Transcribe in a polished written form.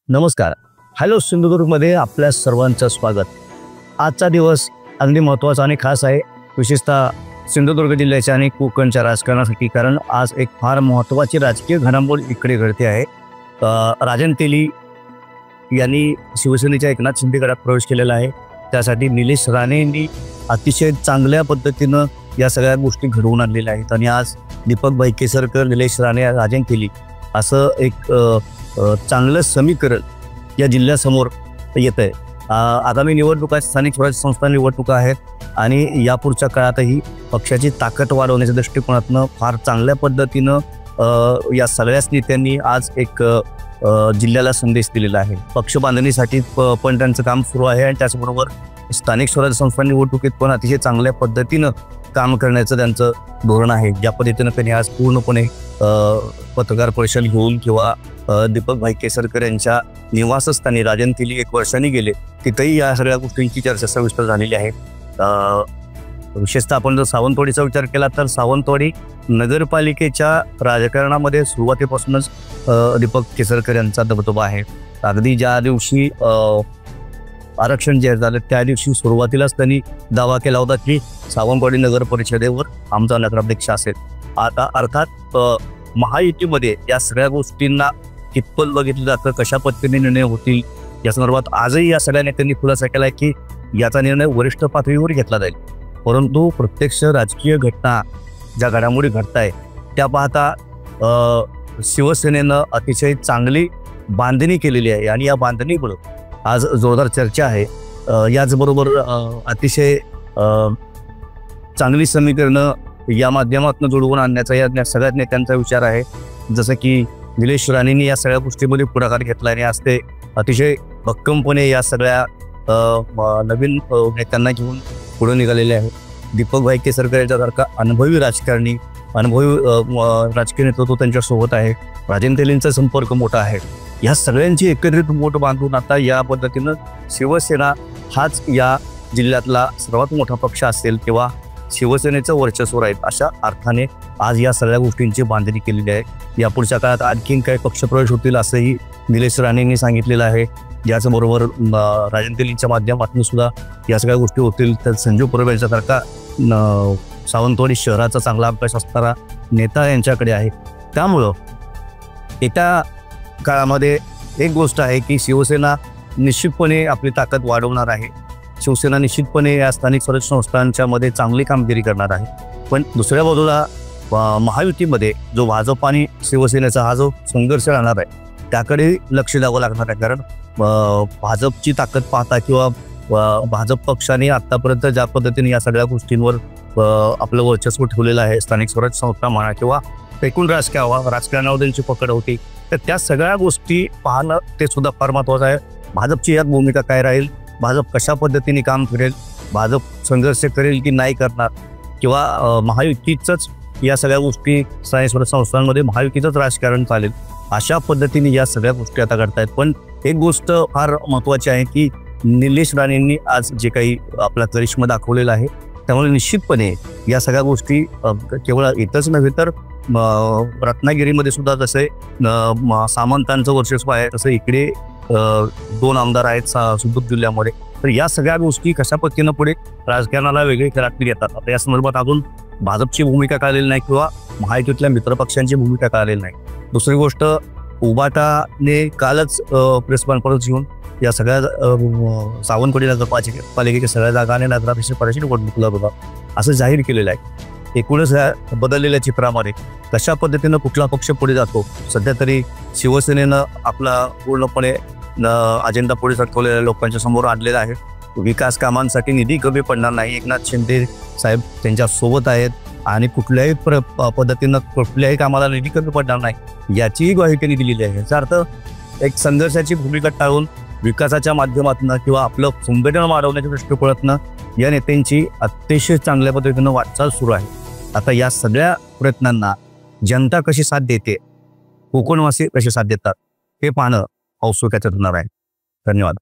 नमस्कार. हॅलो सिंधुदुर्गमध्ये आपल्या सर्वांचं स्वागत. आजचा दिवस अगदी महत्त्वाचा आणि खास आहे, विशेषतः सिंधुदुर्ग जिल्ह्याच्या आणि कोकणच्या राजकारणासाठी. कारण आज एक फार महत्त्वाची राजकीय घडामोड इकडे घडते आहे. राजन तेली यांनी शिवसेनेच्या एकनाथ शिंदे गटात प्रवेश केलेला आहे. त्यासाठी निलेश राणे यांनी अतिशय चांगल्या पद्धतीनं या सगळ्या गोष्टी घडवून आणलेल्या आहेत. आणि आज दीपकभाई केसरकर, निलेश राणे, राजन तेली असं एक चांगलं समीकरण या जिल्ह्यासमोर येत आहे. आगामी निवडणुका, स्थानिक स्वराज्य संस्था निवडणुका आहेत आणि यापुढच्या काळातही पक्षाची ताकद वाढवण्याच्या दृष्टिकोनातनं फार चांगल्या पद्धतीनं या सगळ्याच नेत्यांनी आज एक जिल्ह्याला संदेश दिलेला आहे. पक्ष बांधणीसाठी पण त्यांचं काम सुरू आहे आणि त्याचबरोबर स्थानिक स्वराज्य संस्था निवडणुकीत पण अतिशय चांगल्या पद्धतीनं काम करण्याचं त्यांचं धोरण आहे. ज्या पद्धतीनं त्यांनी आज पूर्णपणे पत्रकार परिषद घेऊन किंवा दीपकभाई केसरकर यांच्या निवासस्थानी राजन तेली 1 वर्षांनी गेले, तिथेही या सगळ्या गोष्टींची चर्चा सविस्तर झालेली आहे. विशेषतः आपण जर सावंतवाडीचा विचार केला तर सावंतवाडी नगरपालिकेच्या राजकारणामध्ये सुरुवातीपासूनच दीपक केसरकर यांचा दबदबा आहे. अगदी ज्या दिवशी आरक्षण जाहीर झालं त्या दिवशी सुरुवातीलाच त्यांनी दावा केला होता की सावंतवाडी नगर परिषदेवर आमचा नगराध्यक्ष असेल. आता अर्थात महायुतीमध्ये या सगळ्या गोष्टींना कितपत बघितलं जातं, कशा पद्धतीने निर्णय होतील या संदर्भात आजही या सगळ्या नेत्यांनी खुलासा केला की याचा निर्णय वरिष्ठ पातळीवर घेतला जाईल. परंतु प्रत्यक्ष राजकीय घटना, ज्या घडामोडी घडत आहे त्या पाहता शिवसेनेनं अतिशय चांगली बांधणी केलेली आहे आणि या बांधणीमुळं आज जोरदार चर्चा आहे. याचबरोबर अतिशय चांगली समीकरणं या माध्यमातून जुळवून आणण्याचा या सगळ्याच नेत्यांचा विचार आहे. जसं की निलेश राणेंनी या सगळ्या गोष्टीमध्ये पुढाकार घेतला आणि आज ते अतिशय भक्कमपणे या सगळ्या नवीन नेत्यांना घेऊन पुढे निघालेले आहे. दीपकभाई केसरकर यांच्यासारखा अनुभवी राजकारणी, राजकीय नेतृत्व त्यांच्यासोबत आहे. राजन तेलींचा संपर्क मोठा आहे. या सगळ्यांची एकत्रित मोठ बांधून आता या पद्धतीनं शिवसेना हाच या जिल्ह्यातला सर्वात मोठा पक्ष असेल किंवा शिवसेनेचं वर्चस्व राहील अशा अर्थाने आज या सगळ्या गोष्टींची बांधणी केलेली आहे. यापुढच्या काळात आणखीन काही पक्षप्रवेश होतील असंही निलेश राणेंनी सांगितलेलं आहे. याचबरोबर राजन तेलींच्या माध्यमातून सुद्धा या सगळ्या गोष्टी होतील. तर संजीव परब यांच्यासारखा सावंतवाडी शहराचा चांगला अभ्यास असणारा नेता यांच्याकडे आहे. त्यामुळं येत्या काळामध्ये एक गोष्ट आहे की शिवसेना निश्चितपणे आपली ताकद वाढवणार आहे. शिवसेना निश्चितपणे या स्थानिक स्वराज्य संस्थांच्या मध्ये चांगली कामगिरी करणार आहे. पण दुसऱ्या बाजूला महायुतीमध्ये जो भाजप आणि शिवसेनेचा हा जो संघर्ष राहणार आहे त्याकडे लक्ष द्यावं लागणार आहे. कारण भाजपची ताकद पाहता किंवा भाजप पक्षाने आत्तापर्यंत ज्या पद्धतीने या सगळ्या गोष्टींवर आपलं वर्चस्व ठेवलेलं आहे, स्थानिक स्वराज्य संस्था म्हणा किंवा एकूण राजकारणावर त्यांची पकड होती, तर त्या सगळ्या गोष्टी पाहणं ते सुद्धा फार महत्त्वाचं आहे. भाजपची यात भूमिका काय राहील, भाजप कशा पद्धतीने काम करेल, भाजप संघर्ष करेल की नाही करणार, किंवा महायुतीचंच या सगळ्या गोष्टी स्थानिक स्वराज्य संस्थांमध्ये महायुतीचंच राजकारण चालेल, अशा पद्धतीने या सगळ्या गोष्टी आता घडतायत. पण एक गोष्ट फार महत्त्वाची आहे की निलेश राणेंनी आज जे काही आपला करिश्मा दाखवलेला आहे त्यामुळे निश्चितपणे या सगळ्या गोष्टी केवळ इथंच नव्हे तर रत्नागिरीमध्ये सुद्धा जसे सामंतांचं वर्चस्व आहे तसं इकडे 2 आमदार आहेत सिंधुदुर्ग जिल्ह्यामध्ये. तर या सगळ्या गोष्टी कशा पद्धतीनं पुढे राजकारणाला वेगळी खराटणी येतात. आता या संदर्भात अजून भाजपची भूमिका कळलेली नाही किंवा महायुतीतल्या मित्रपक्षांची भूमिका कळलेली नाही. दुसरी गोष्ट, उबाटाने कालच प्रेस कॉन्फरन्स घेऊन या सगळ्या सावंतवाडी नगरपालिकेच्या सगळ्या जागा आणि नगराध्यक्ष पदाची निवडणूक लढवणार असं जाहीर केलेलं आहे. एकूणच या बदललेल्या चित्रामध्ये कशा पद्धतीनं कुठला पक्ष पुढे जातो, सध्या तरी शिवसेनेनं आपला पूर्णपणे अजेंडा पुढे सरकवलेल्या लोकांच्या समोर आणलेला आहे. विकास कामांसाठी निधी कमी पडणार नाही, एकनाथ शिंदे साहेब त्यांच्या सोबत आहेत आणि कुठल्याही पद्धतीनं कुठल्याही कामाला निधी कमी पडणार नाही याचीही ग्वाही त्यांनी दिलेली आहे. याचा अर्थ एक संघर्षाची भूमिका टाळून विकासाच्या माध्यमातून किंवा आपलं संघटन वाढवण्याच्या दृष्टिकोनातनं या नेत्यांची अतिशय चांगल्या पद्धतीनं वाटचाल सुरू आहे. आता या सगळ्या प्रयत्नांना जनता कशी साथ देते, कोकणवासी कशी साथ देतात हे पाहणं औत्सुक्याचं ठरणार आहे. धन्यवाद.